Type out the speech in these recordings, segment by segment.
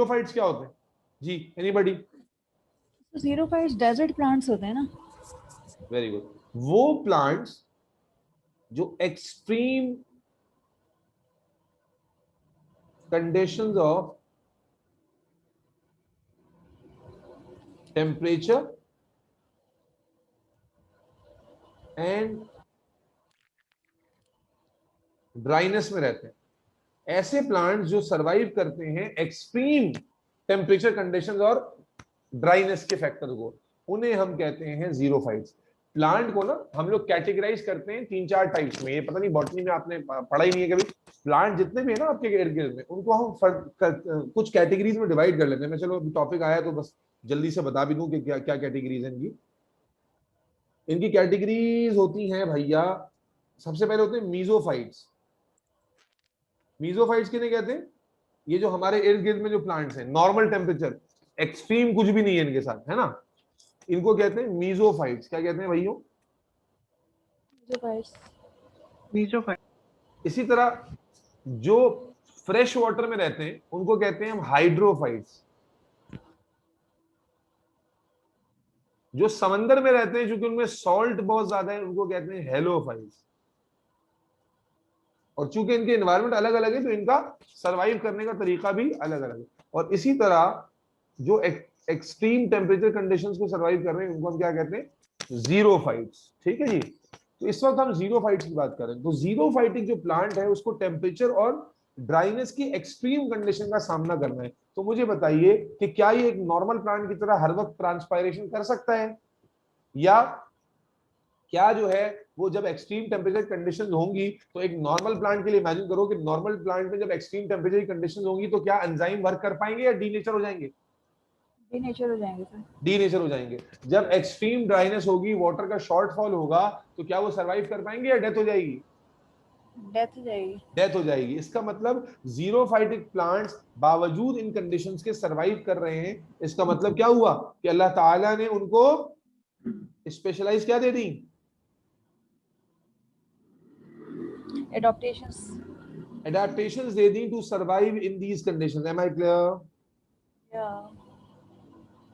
Xerophytes क्या होते हैं जी, एनीबॉडी? जीरोफाइट्स डेजर्ट प्लांट्स होते हैं ना? Very good. वो प्लांट्स जो extreme conditions of temperature and dryness में रहते हैं, ऐसे प्लांट्स जो सरवाइव करते हैं एक्सट्रीम टेम्परेचर कंडीशंस और ड्राइनेस के फैक्टर को, उन्हें हम कहते हैं जीरोफाइट्स। प्लांट को ना हम लोग कैटेगराइज करते हैं 3-4 टाइप्स में, ये पता नहीं बॉटनी में आपने पढ़ा ही नहीं है कभी। प्लांट जितने भी है ना आपके इर्द गिर्द में, उनको हम कुछ कैटेगरीज में डिवाइड कर लेते हैं। मैं चलो टॉपिक आया तो बस जल्दी से बता भी दूं कि क्या क्या कैटेगरीज है इनकी। इनकी कैटेगरीज होती हैं भैया, सबसे पहले होते हैं मीजोफाइट्स। मीजोफाइट्स किन्हें कहते हैं? ये जो हमारे इर्द गिर्द में जो प्लांट्स हैं, नॉर्मल टेम्परेचर, एक्सट्रीम कुछ भी नहीं है इनके साथ, है ना, इनको कहते हैं मीजोफाइट्स। क्या कहते हैं भाइयों? मीजोफाइट्स। इसी तरह जो फ्रेश वाटर में रहते हैं उनको कहते हैं हम हाइड्रोफाइट्स। जो समंदर में रहते हैं क्योंकि उनमें सॉल्ट बहुत ज्यादा है, उनको कहते हैं हेलोफाइट्स। और चूंकि इनके एनवायरमेंट अलग अलग है तो इनका सरवाइव करने का तरीका भी अलग अलग है। और इसी तरह जो एक्सट्रीम टेम्परेचर कंडीशंस को सरवाइव कर रहे हैं उनको हम क्या कहते हैं? जीरोफाइट्स। ठीक है जी। तो इस वक्त हम जीरोफाइट्स की बात कर रहे हैं। तो जीरोफाइटिक जो प्लांट है उसको टेम्परेचर और ड्राइनेस की एक्सट्रीम कंडीशन का सामना करना है। तो मुझे बताइए कि क्या ये एक नॉर्मल प्लांट की तरह हर वक्त ट्रांसपायरेशन कर सकता है, या क्या जो है वो जब एक्सट्रीम टेम्परेचर कंडीशंस होंगी तो एक नॉर्मल प्लांट के लिए इमेजिन करो कि नॉर्मल प्लांट में जब एक्सट्रीम टेम्परेचर कंडीशंस होंगी तो क्या एंजाइम वर्क कर पाएंगे या डीनेचर हो जाएंगे? डीनेचर हो जाएंगे सर। डीनेचर हो जाएंगे। जब एक्सट्रीम ड्राइनेस होगी, वाटर का शॉर्टफॉल होगा, तो क्या वो सरवाइव कर पाएंगे या डेथ हो जाएगी? डेथ हो जाएगी। डेथ हो जाएगी। इसका मतलब जीरोफाइटिक प्लांट्स बावजूद इन कंडीशंस के सरवाइव कर रहे हैं। इसका मतलब क्या हुआ कि अल्लाह ताला ने उनको स्पेशलाइज क्या दे दी? एडाप्टेशंस दे दी to survive in these conditions. Am I clear?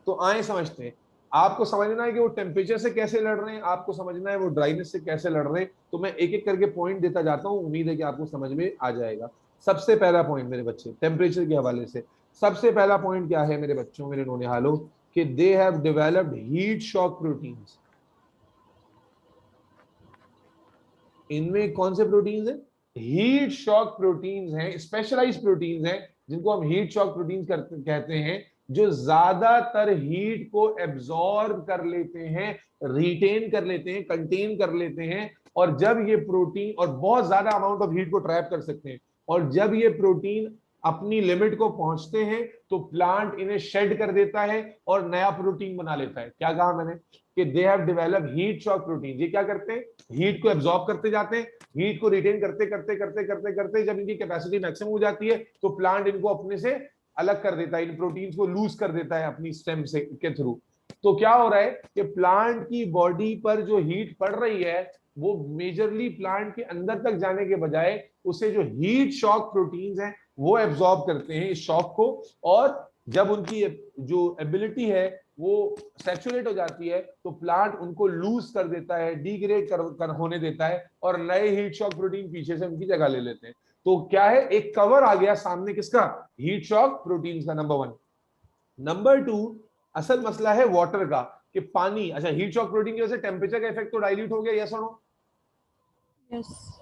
तो आए समझते हैं। आपको समझना है कि वो टेम्परेचर से कैसे लड़ रहे हैं, आपको समझना है वो ड्राइनेस से कैसे लड़ रहे हैं। तो मैं एक एक करके पॉइंट देता जाता हूं, उम्मीद है कि आपको समझ में आ जाएगा। सबसे पहला पॉइंट मेरे बच्चे, टेम्परेचर के हवाले से सबसे पहला पॉइंट क्या है मेरे बच्चों, मेरे नौनिहालों, कि they have developed heat shock proteins. इनमें कौन से प्रोटीन्स हैं? हीट शॉक प्रोटीन्स हैं, स्पेशलाइज्ड प्रोटीन्स हैं जिनको हम हीट शॉक प्रोटीन्स कहते हैं, जो ज्यादातर हीट को एब्जॉर्ब कर लेते हैं, रिटेन कर लेते हैं, कंटेन कर लेते हैं। और जब ये प्रोटीन, और बहुत ज्यादा अमाउंट ऑफ हीट को ट्रैप कर सकते हैं, और जब ये प्रोटीन अपनी लिमिट को पहुंचते हैं तो प्लांट इन्हें शेड कर देता है और नया प्रोटीन बना लेता है। क्या कहा मैंने? कि they have developed heat shock protein. ये क्या करते हैं? हीट को एब्जॉर्ब करते जाते हैं, हीट को रिटेन करते करते करते करते करते जब इनकी कैपेसिटी मैक्सिमम हो जाती है तो प्लांट इनको अपने से अलग कर देता है, इन प्रोटीन्स को लूज कर देता है अपनी स्टेम से के थ्रू। तो क्या हो रहा है कि प्लांट की बॉडी पर जो हीट पड़ रही है वो मेजरली प्लांट के अंदर तक जाने के बजाय उसे जो हीट शॉक प्रोटीन्स हैं वो एब्जॉर्ब करते हैं इस शॉक को। और जब उनकी जो एबिलिटी है वो सैचुरेट हो जाती है तो प्लांट उनको लूज कर देता है, डिग्रेड कर होने देता है, और नए हीट शॉक प्रोटीन पीछे से उनकी जगह ले लेते हैं। तो क्या है, एक कवर आ गया सामने, किसका? हीट शॉक प्रोटीन्स का। नंबर 1। नंबर 2, असल मसला है वाटर का, कि पानी, अच्छा हीट शॉक प्रोटीन की वजह से टेम्परेचर का इफेक्ट तो डाइल्यूट हो गया, यस और नो? यस।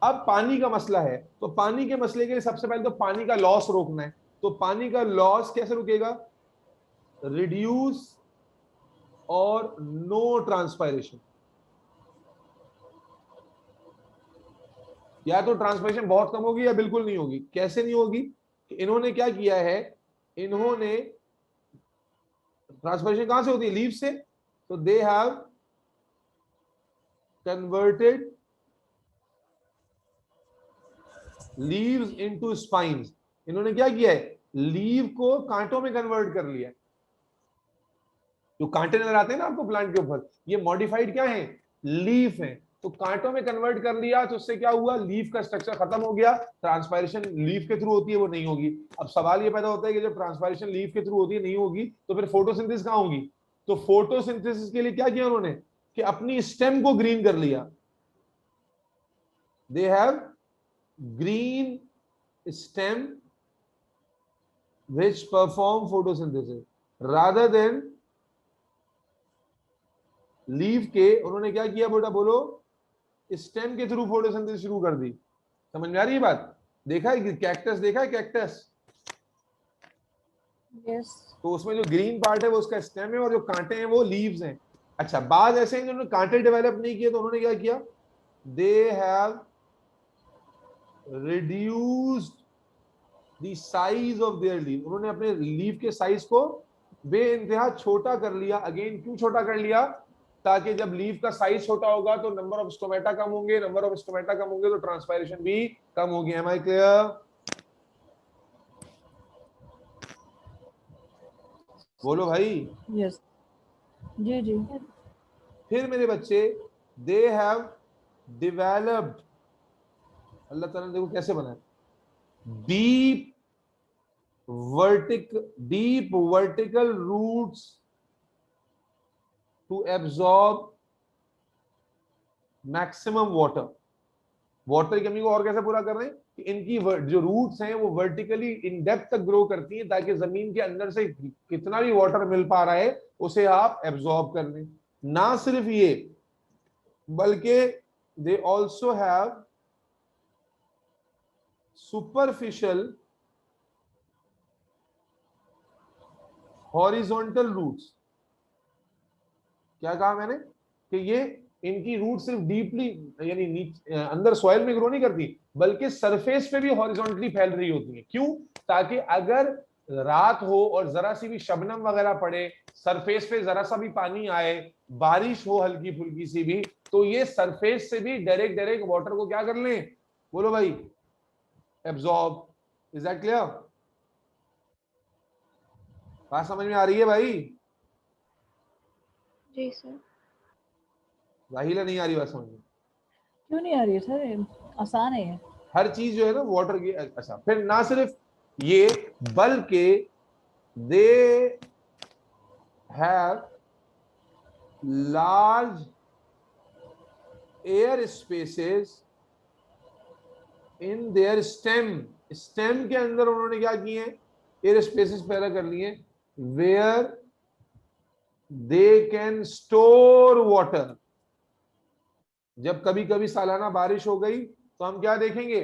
अब पानी का मसला है, तो पानी के मसले के लिए सबसे पहले तो पानी का लॉस रोकना है। तो पानी का लॉस कैसे रुकेगा? रिड्यूस और नो ट्रांसपायरेशन। या तो ट्रांसपायरेशन बहुत कम होगी या बिल्कुल नहीं होगी। कैसे नहीं होगी? इन्होंने क्या किया है, इन्होंने ट्रांसपायरेशन कहां से होती है? लीव से। तो they have converted leaves into spines. इन्होंने क्या किया है, लीव को कांटों में कन्वर्ट कर लिया। जो कांटे नजर आते हैं ना आपको प्लांट के ऊपर, ये मॉडिफाइड क्या है? लीफ है। तो कांटों में कन्वर्ट कर लिया तो उससे क्या हुआ, लीफ का स्ट्रक्चर खत्म हो गया, ट्रांसपायरेशन लीफ के थ्रू होती है वो नहीं होगी। अब सवाल ये पैदा होता है कि जब ट्रांसपायरेशन लीफ के थ्रू होती है नहीं होगी तो फिर फोटोसिंथेसिस कहां होगी। तो फोटोसिंथेसिस के लिए क्या किया उन्होंने कि अपनी स्टेम को ग्रीन कर लिया, they have green stem which perform photosynthesis rather than leaf के। उन्होंने क्या किया बेटा बोलो, स्टेम के थ्रू फोटोसिंथेसिस शुरू कर दी। समझ में आ रही है बात। देखा है कैक्टस, देखा है कैक्टस, यस तो उसमें जो ग्रीन पार्ट है वो उसका स्टेम है और जो कांटे हैं वो लीव्स हैं। अच्छा, बाद ऐसे हैं जिन्होंने कांटे डेवलप नहीं किए तो उन्होंने क्या किया, they have reduced the size of their leave. उन्होंने अपने लीव के साइज को बेइंतहा छोटा कर लिया। अगेन क्यों छोटा कर लिया, ताकि जब लीव का साइज छोटा होगा तो नंबर ऑफ स्टोमेटा कम होंगे, नंबर ऑफ स्टोमेटा कम होंगे तो ट्रांसपायरेशन भी कम होगी। Am I clear? बोलो भाई। यस जी जी। फिर मेरे बच्चे, दे हैव डेवलप्ड, अल्लाह ताला ने देखो कैसे बनाया, deep vertical roots to absorb maximum water. Water की कमी को और कैसे पूरा कर रहे हैं कि इनकी जो रूट्स हैं वो वर्टिकली इन डेप्थ तक ग्रो करती हैं ताकि जमीन के अंदर से कितना भी वाटर मिल पा रहा है उसे आप एब्सॉर्ब कर लें। ना सिर्फ ये बल्कि they also have superficial horizontal roots. क्या कहा मैंने कि ये इनकी रूट सिर्फ डीपली यानी अंदर सॉइल में ग्रो नहीं करती बल्कि सरफेस पे भी हॉरिजॉन्टली फैल रही होती है। क्यों, ताकि अगर रात हो और जरा सी भी शबनम वगैरह पड़े, सरफेस पे जरा सा भी पानी आए, बारिश हो हल्की फुल्की सी भी, तो ये सरफेस से भी डायरेक्ट वाटर को क्या कर लें, बोलो भाई, एब्जॉर्ब। Is that clear? बात समझ में आ रही है भाई? जी सर। जाहिल है नहीं आ रही बात समझ में? क्यों नहीं आ रही है सर, आसान है ये। हर चीज जो है ना वाटर की। अच्छा, फिर ना सिर्फ ये बल्कि they have large air spaces in their stem. Stem के अंदर उन्होंने क्या किए हैं, एयर स्पेसेस पैदा कर लिए where they can store water. जब कभी कभी सालाना बारिश हो गई तो हम क्या देखेंगे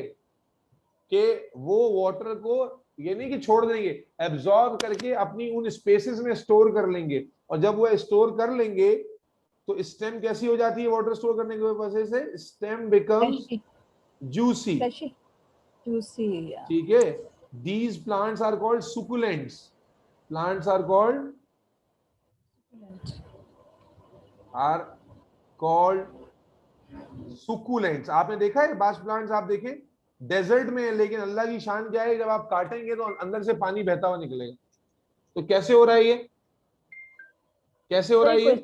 कि वो वाटर को ये नहीं कि छोड़ देंगे, एब्जॉर्ब करके अपनी उन स्पेसेस में स्टोर कर लेंगे। और जब वो स्टोर कर लेंगे तो स्टेम कैसी हो जाती है वाटर स्टोर करने की वजह से, स्टेम बिकम्स जूसी। जूसी। ठीक है, these plants are called succulents. Plants are called succulents. आपने देखा है बास्ट प्लांट्स, आप देखें डेजर्ट में है, लेकिन अल्लाह की शान क्या है, जब आप काटेंगे तो अंदर से पानी बहता हुआ निकलेगा। तो कैसे हो रहा है ये, कैसे हो रहा है ये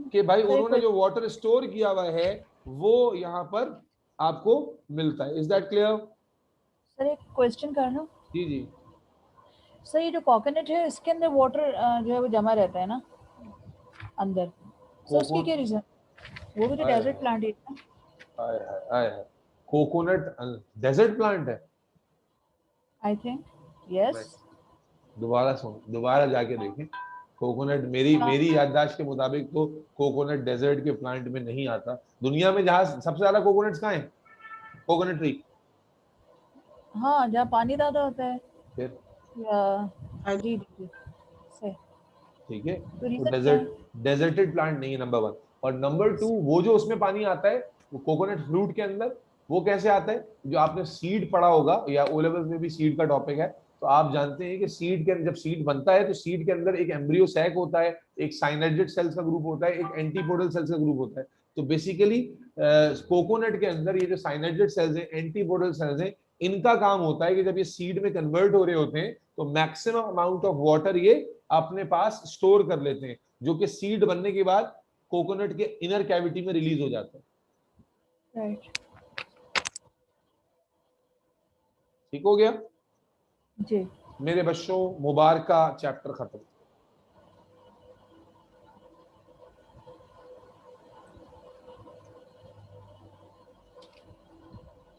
कि भाई उन्होंने जो वाटर स्टोर किया हुआ है वो यहाँ पर आपको मिलता है। Is that clear? सर एक क्वेश्चन करना। जी जी। सर ये जो कोकोनट है इसके अंदर वाटर जो है वो जमा रहता है ना अंदर, सर उसकी क्या रीजन? वो भी तो डेजर्ट प्लांट है ना। कोकोनट डेजर्ट प्लांट है आई थिंक यस। दोबारा सुन, दोबारा जाके देखें। कोकोनट मेरी याददाश्त के मुताबिक तो कोकोनट डेजर्ट के प्लांट में नहीं आता। दुनिया में जहां सबसे ज्यादा कोकोनट्स कहाँ हैं, कोकोनट ट्री। हाँ जहाँ पानी ज्यादा होता है फिर या जी जी सही। ठीक है, तो तो रीजन क्या है? डेजर्टेड प्लांट नहीं है, नंबर 1। और नंबर 2, वो जो उसमें पानी आता है वो कोकोनट फ्रूट के अंदर, वो कैसे आता है, जो आपने सीड पढ़ा होगा या ओ लेवल्स में भी सीड का टॉपिक है, तो आप जानते हैं कि सीड के जब सीड बनता है तो सीड के अंदर एक एम्ब्रियो सैक होता है, एक साइनर्जिड सेल्स का ग्रुप होता है, एक एंटीपोडल सेल्स का ग्रुप होता है। तो बेसिकली कोकोनट के अंदर ये जो साइनर्जिड सेल्स हैं, एंटीपोडल सेल्स हैं, इनका काम होता है कि जब ये सीड में कन्वर्ट हो रहे होते हैं तो मैक्सिमम अमाउंट ऑफ वाटर ये अपने पास स्टोर कर लेते हैं, जो कि सीड बनने के बाद कोकोनट के इनर कैविटी में रिलीज हो जाता है। राइट ठीक हो गया जी। मेरे बच्चों, मुबारक का चैप्टर खत्म।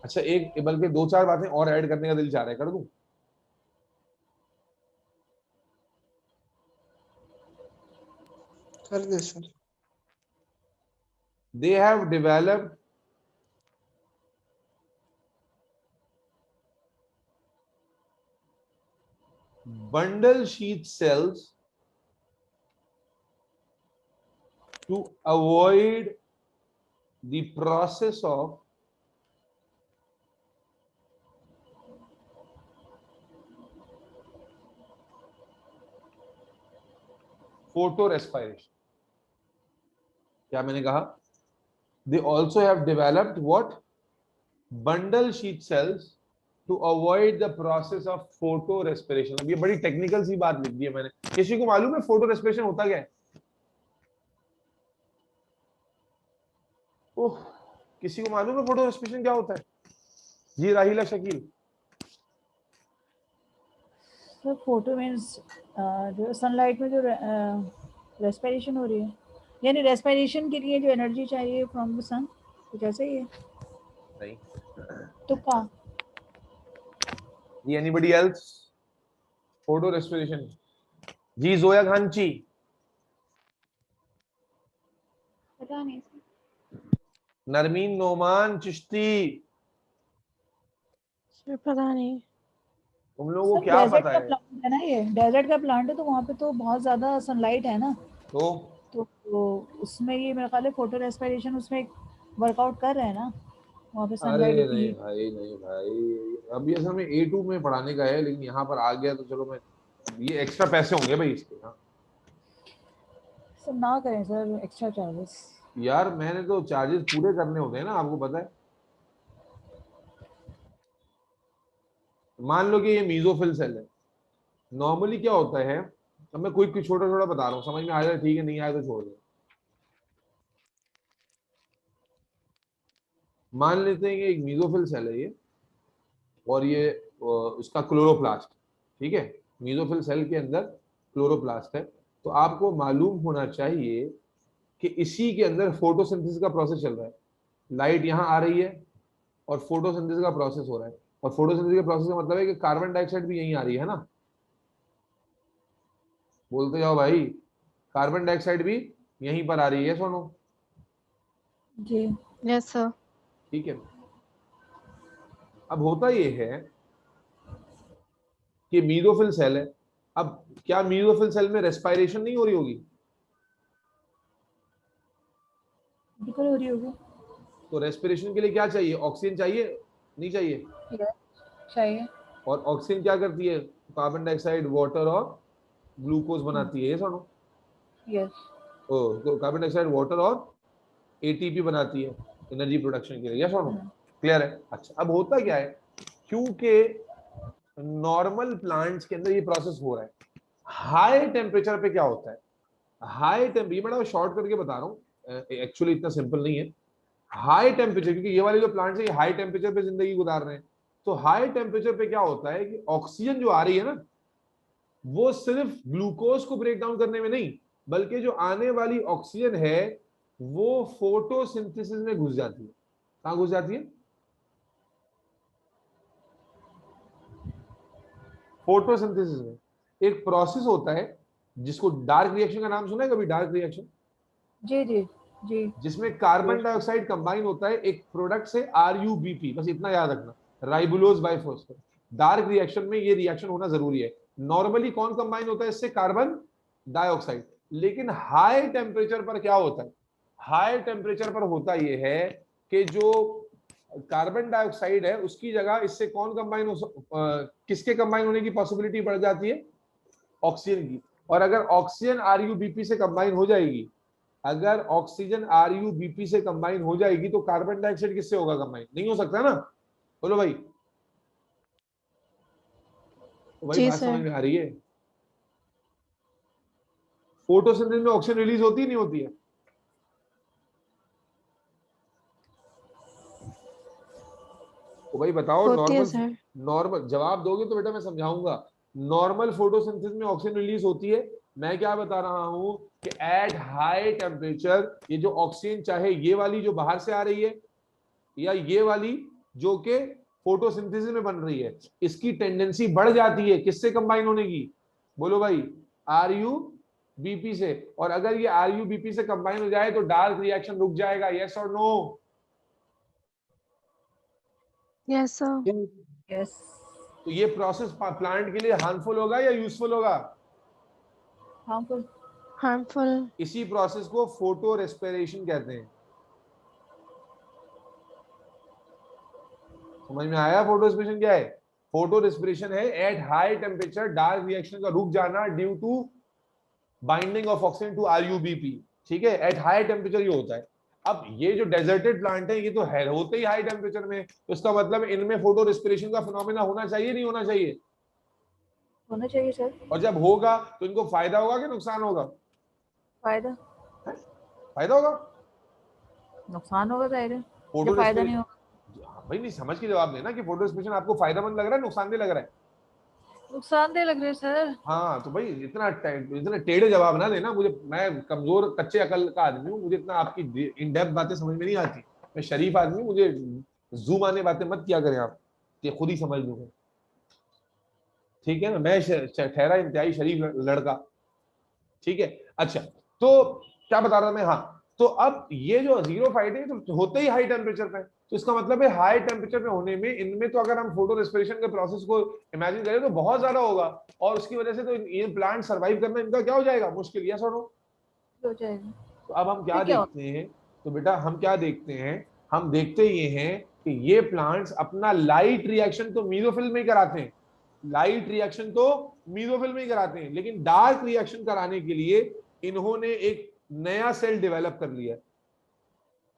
अच्छा, एक बल्कि दो चार बातें और ऐड करने का दिल चाह रहा है, कर दूं? कर दे sir. They have developed bundle sheath cells to avoid the process of photorespiration. क्या मैंने कहा? They also have developed what? Bundle sheath cells to avoid the process of photorespiration. अब ये बड़ी टेक्निकल सी बात लिख दी है मैंने। किसी को मालूम है फोटोरेस्पिरेशन होता क्या है? ओह, किसी को मालूम है फोटोरेस्पिरेशन क्या होता है? जी राहिला शकील। सर फोटो मीन्स जो सनलाइट में जो रेस्पिरेशन हो रही है, यानी रेस्पिरेशन के लिए जो एनर्जी चाहिए फ्रॉम द सन, कुछ ऐसे ही है। नहीं तो का जी, एनीबॉडी एल्स? फोटोरेस्पिरेशन जी, जोया खानची। पता नहीं सर। नरमीन नोमान चिश्ती। सर पता नहीं। तुम लोगों को सर क्या डेजर्ट पता का है? प्लांट है ना, ये डेजर्ट का प्लांट है, तो वहाँ पे तो बहुत ज्यादा सनलाइट है ना, तो उसमें ये मेरा ख्याल है फोटो रेस्पिरेशन उसमें वर्कआउट कर रहे हैं ना, वहाँ पे अरे सनलाइट नहीं की। भाई, नहीं भाई, अब ये हमें A2 में पढ़ाने का है, लेकिन यहाँ पर आ गया तो चलो, मैं ये एक्स्ट्रा पैसे होंगे भाई इसके। हाँ सर ना करें सर एक्स्ट्रा चार्जेस। यार, मैंने तो चार्जेस पूरे करने होते हैं ना, आपको पता है। मान लो कि ये मीजोफिल सेल है। नॉर्मली क्या होता है, अब मैं कोई छोटा छोटा बता रहा हूँ, समझ में आ जाए ठीक है, नहीं आए तो छोड़ दो। मान लेते हैं कि एक मीजोफिल सेल है ये, और ये उसका क्लोरोप्लास्ट, ठीक है। मीजोफिल सेल के अंदर क्लोरोप्लास्ट है। तो आपको मालूम होना चाहिए कि इसी के अंदर फोटोसिंथेसिस का प्रोसेस चल रहा है। लाइट यहाँ आ रही है और फोटोसिंथेसिस का प्रोसेस हो रहा है। और फोटोसिंथेसिस के प्रोसेस का मतलब है कि कार्बन डाइऑक्साइड भी यहीं आ रही है ना, बोलते जाओ भाई। कार्बन डाइऑक्साइड भी यहीं पर आ रही है सोनू, जी यस सर। ठीक है। अब होता ये है कि मीजोफिल सेल है। अब क्या मीजोफिल सेल में रेस्पिरेशन नहीं हो रही होगी? बिल्कुल हो रही होगी। तो रेस्पिरेशन के लिए क्या चाहिए? ऑक्सीजन चाहिए, नहीं चाहिए? चाहिए। और ऑक्सीजन क्या करती है? कार्बन डाइऑक्साइड, वाटर और ग्लूकोज बनाती है, ये सुनो। यस। तो कार्बन डाइऑक्साइड, वाटर और एटीपी बनाती है एनर्जी प्रोडक्शन के लिए, यस और नो? क्लियर है? अच्छा, अब होता क्या है, क्योंकि नॉर्मल प्लांट्स के अंदर ये प्रोसेस हो रहा है, हाई टेम्परेचर पे क्या होता है, हाई टेम्परेचर, मैं शॉर्ट करके बता रहा हूँ, एक्चुअली इतना सिंपल नहीं है। हाई टेम्परेचर, क्योंकि ये वाले जो प्लांट्स है ये हाई टेम्परेचर पे जिंदगी गुजार रहे हैं, तो हाई टेम्परेचर पे क्या होता है कि ऑक्सीजन जो आ रही है ना, वो सिर्फ ग्लूकोज को ब्रेक डाउन करने में नहीं, बल्कि जो आने वाली ऑक्सीजन है वो फोटोसिंथेसिस में घुस जाती है। कहां घुस जाती है? फोटोसिंथेसिस में। एक प्रोसेस होता है जिसको डार्क रिएक्शन का नाम सुना है कभी? डार्क रिएक्शन, जी जी जी। जिसमें कार्बन डाइऑक्साइड कंबाइन होता है एक प्रोडक्ट से, RuBP, बस इतना याद रखना, राइबुलोज बाइफॉस्फेट। डार्क रिएक्शन में ये रिएक्शन होना जरूरी है। नॉर्मली कौन कंबाइन होता है इससे? Carbon dioxide. लेकिन हाई टेम्परेचर पर क्या होता है? हाई टेम्परेचर पर होता यह है कि जो कार्बन डाइऑक्साइड है उसकी जगह इससे कौन कंबाइन किसके कंबाइन होने की पॉसिबिलिटी बढ़ जाती है? ऑक्सीजन की। और अगर ऑक्सीजन RuBP से कंबाइन हो जाएगी, अगर ऑक्सीजन RuBP से कंबाइन हो जाएगी तो कार्बन डाइऑक्साइड किससे होगा कंबाइन? नहीं हो सकता ना, बोलो भाई। तो भाई जी बात समझ सर। में आ रही है? फोटोसिंथेसिस में ऑक्सीजन रिलीज होती है, नहीं होती है? तो भाई बताओ, होती है नॉर्मल सर। नॉर्मल जवाब दोगे तो बेटा मैं समझाऊंगा। नॉर्मल फोटोसिंथेसिस में ऑक्सीजन रिलीज होती है। मैं क्या बता रहा हूं कि एट हाई टेम्परेचर ये जो ऑक्सीजन, चाहे ये वाली जो बाहर से आ रही है या ये वाली जो कि फोटोसिंथेसिस में बन रही है, इसकी टेंडेंसी बढ़ जाती है किससे कंबाइन होने की? बोलो भाई, आरयू बीपी से। और अगर ये आरयू बीपी से कंबाइन हो जाए तो डार्क रिएक्शन रुक जाएगा। यस और नो? Yes sir. यस। तो ये प्रोसेस प्लांट के लिए हार्मफुल होगा या यूजफुल होगा? हार्मफुल। हार्मफुल। इसी प्रोसेस को फोटो रेस्पिरेशन कहते हैं। समझ में आया फोटो रेस्पिरेशन क्या है? फोटो रेस्पिरेशन है at high temperature dark reaction का रुक जाना due to binding of oxygen to RuBP. ठीक है, एट हाई टेम्परेचर ये होता है। अब ये जो डेजर्टेड प्लांट है ये तो है होते ही हाई टेम्परेचर में, तो इसका मतलब इनमें फोटो रेस्पिरेशन का फिनोमेना होना चाहिए, नहीं होना चाहिए? होना चाहिए सर। और जब होगा तो इनको फायदा होगा कि नुकसान होगा? फायदा। फायदा होगा। नुकसान होगा जाहिर है, फोटो जब फायदा नहीं होगा। भाई नहीं, समझ के जवाब देना कि फोटो रेस्पिरेशन आपको फायदेमंद लग रहा है नुकसानदेह लग रहा है? नुकसानदेह लग रहा है सर। हाँ तो भाई इतना टेढ़े जवाब ना देना मुझे। मैं कमजोर कच्चे अकल का आदमी हूँ, मुझे इतना आपकी इन डेप्थ बातें समझ में नहीं आती। मैं शरीफ आदमी हूँ, मुझे जूम आने बातें मत किया करें आप, ये खुद ही समझ लूंगा। ठीक है ना, मैं ठहरा इंतहाई शरीफ लड़का। ठीक है। अच्छा, तो क्या बता रहा था मैं? हाँ, तो अब ये जो जीरो फाइट है तो होते ही हाई टेम्परेचर पे, तो इसका मतलब है हाई टेम्परेचर पे होने में इनमें तो अगर हम फोटो रेस्पिरेशन के प्रोसेस को इमेजिन करें तो बहुत ज्यादा होगा, और उसकी वजह से तो ये प्लांट सर्वाइव करना इनका क्या हो जाएगा? मुश्किल। यस और नो? हो जाएगा। तो अब हम क्या फिर क्या देखते हैं? तो बेटा हम क्या देखते हैं? हम देखते ये हैं कि ये प्लांट्स अपना लाइट रिएक्शन तो मीसोफिल में ही कराते हैं, लाइट रिएक्शन तो मीसोफिल में ही कराते हैं, लेकिन डार्क रिएक्शन कराने के लिए इन्होंने एक नया सेल डेवलप कर लिया,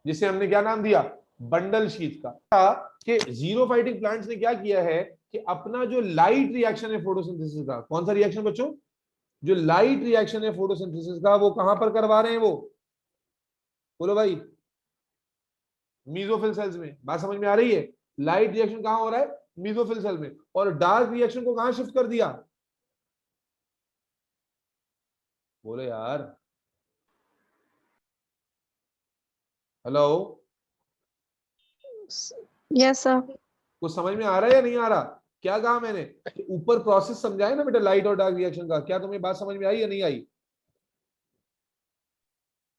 जिसे हमने क्या नाम दिया? बंडल शीथ का। कि जीरो फाइटिंग प्लांट्स ने क्या किया है कि अपना जो लाइट रिएक्शन है फोटोसिंथेसिस का, कौन सा रिएक्शन बच्चों? जो लाइट रिएक्शन है फोटोसिंथेसिस का, वो कहां पर करवा रहे हैं? वो बोलो भाई, मीसोफिल सेल्स में। बात समझ में आ रही है? लाइट रिएक्शन कहां हो रहा है? मीसोफिल सेल में। और डार्क रिएक्शन को कहां शिफ्ट कर दिया? बोले यार, हेलो, यस सर। कुछ समझ में आ रहा है या नहीं आ रहा? क्या कहा मैंने? कि ऊपर प्रोसेस समझाया ना बेटा लाइट और डार्क रिएक्शन का, क्या तुम्हें बात समझ में आई या नहीं आई?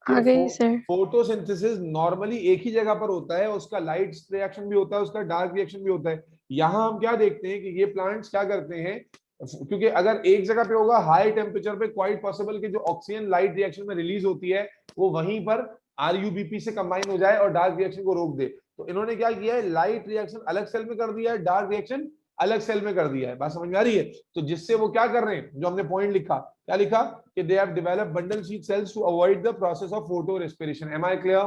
आ गई सर। फोटोसिंथेसिस नॉर्मली एक ही जगह पर होता है, उसका लाइट रिएक्शन भी होता है, उसका डार्क रिएक्शन भी होता है। यहां हम क्या देखते हैं कि ये प्लांट्स क्या करते हैं, क्योंकि अगर एक जगह पे होगा हाई टेम्परेचर पे, क्वाइट पॉसिबल कि जो ऑक्सीजन लाइट रिएक्शन में रिलीज होती है वो वहीं पर आरयूबीपी से कंबाइन हो जाए और डार्क रिएक्शन को रोक दे। तो इन्होंने क्या किया है, लाइट रिएक्शन अलग सेल में कर दिया है, डार्क रिएक्शन अलग सेल में कर दिया है। बात समझ में आ रही है? तो जिससे वो क्या कर रहे हैं, जो हमने पॉइंट लिखा, क्या लिखा कि they have developed bundle sheath cells to avoid the process of photorespiration. Am I clear?